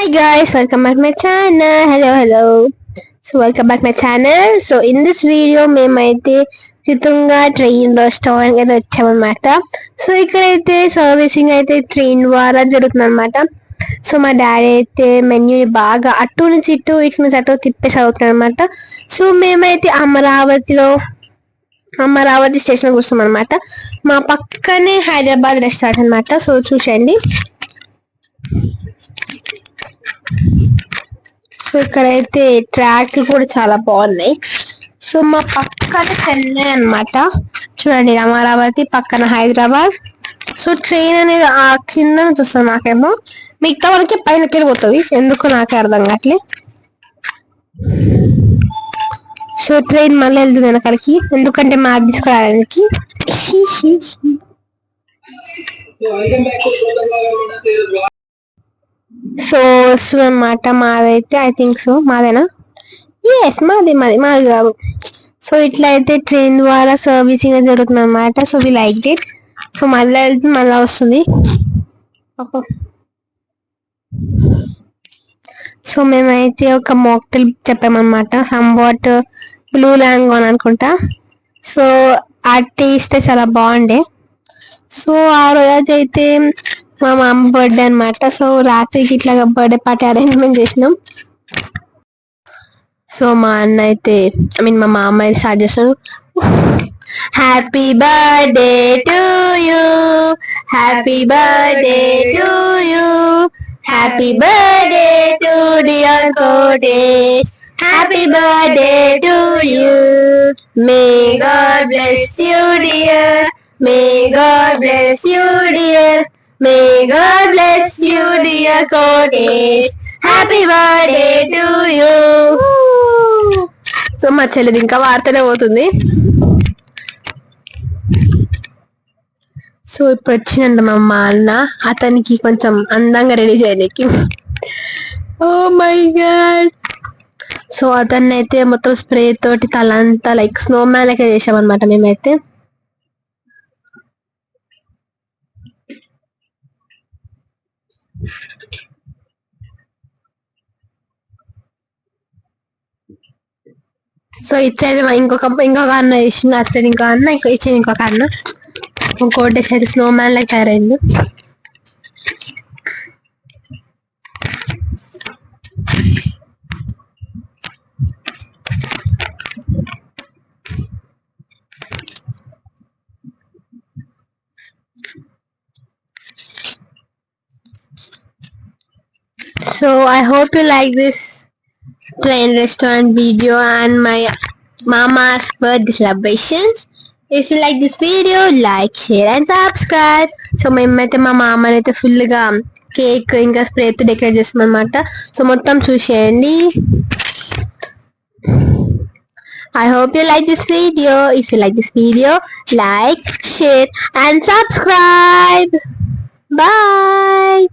Hi guys, welcome back to my channel. Hello. So welcome back to my channel. So in this video మేమైతే చితుంగా train restaurant అయితే వచ్చామన్నమాట. So ఇక్కడైతే servicing అయితే train ద్వారా జరుగుతుంది అనమాట. సో మా డాడీ అయితే మెన్యూని బాగా అటు నుంచి ఇటు నుంచి అటు తిప్పేసి అవుతున్నాడు అనమాట. సో మేమైతే అమరావతి స్టేషన్ కూర్చున్నాం అనమాట. మా పక్కనే హైదరాబాద్ రెస్టారెంట్ అనమాట. సో చూసండి. సో ఇక్కడైతే ట్రాక్ కూడా చాలా బాగున్నాయి. సో మా పక్కన చెన్నై అనమాట. చూడండి, అమరావతి పక్కన హైదరాబాద్. సో ట్రైన్ అనేది ఆ కింద చూస్తాను, నాకేమో మిగతా వాళ్ళకి పైనకి వెళ్ళిపోతుంది, ఎందుకు నాకే అర్థం కావట్లే. సో ట్రైన్ మళ్ళీ వెళ్తుంది వెనకాలకి, ఎందుకంటే మా తీసుకోవడానికి. సో వస్తుందన్నమాట. మాదైతే ఐ థింక్ సో మాదేనా, ఎస్ మాది కాదు. సో ఇట్లా అయితే ట్రైన్ ద్వారా సర్వీసింగ్ జరుగుతుంది అనమాట. So we like it. So మళ్ళీ వెళ్తే మళ్ళీ వస్తుంది. సో మేమైతే ఒక మాక్టైల్ చెప్పామన్నమాట, సమ్వాట్ బ్లూ లాంగోన్ అనుకుంటా. సో ఆ టేస్ట్ చాలా బాగుండే. సో ఆ రోజు అయితే మా మామ బర్త్డే అనమాట. సో రాత్రికి ఇట్లా బర్త్డే పార్టీ అరేంజ్మెంట్ చేసినాం. సో మా అన్న అయితే మా మామ అయితే స్టార్ట్ చేస్తాడు. Happy birthday to you, happy birthday to you, happy birthday to dear Kotesh, happy birthday to you, may God bless you dear, may God bless you dear, may God bless you dear Kotesh, happy birthday to you. So మా చెల్లిది ఇంకా వార్తలే పోతుంది. So ఇప్పుడు వచ్చిందంట మా అన్న, అతనికి కొంచెం అందంగా రెడీ చేయడానికి. Oh my God. సో అతన్ని అయితే మొత్తం స్ప్రే తోటి తలంతా లైక్ స్నో మ్యాన్ లెక్క చేసామన్నమాట మేమైతే. సో ఇచ్చేది ఇంకొక అన్న వేసింది, వచ్చేది ఇంకో అన్న, ఇచ్చేది ఇంకొక అన్న. కోటేష్ అయితే స్నో మ్యాన్ లైక్ తయారైంది. So I hope you like this train restaurant video and my mama's birthday celebrations. If you like this video, like, share and subscribe. So మేమైతే మా మామని అయితే ఫుల్ గా కేక్ ఇంకా స్ప్రే తో డెకరేట్ చేస్తాం అన్నమాట. సో మొత్తం చూసేయండి. I hope you like this video. If you like this video, like, share and subscribe. Bye.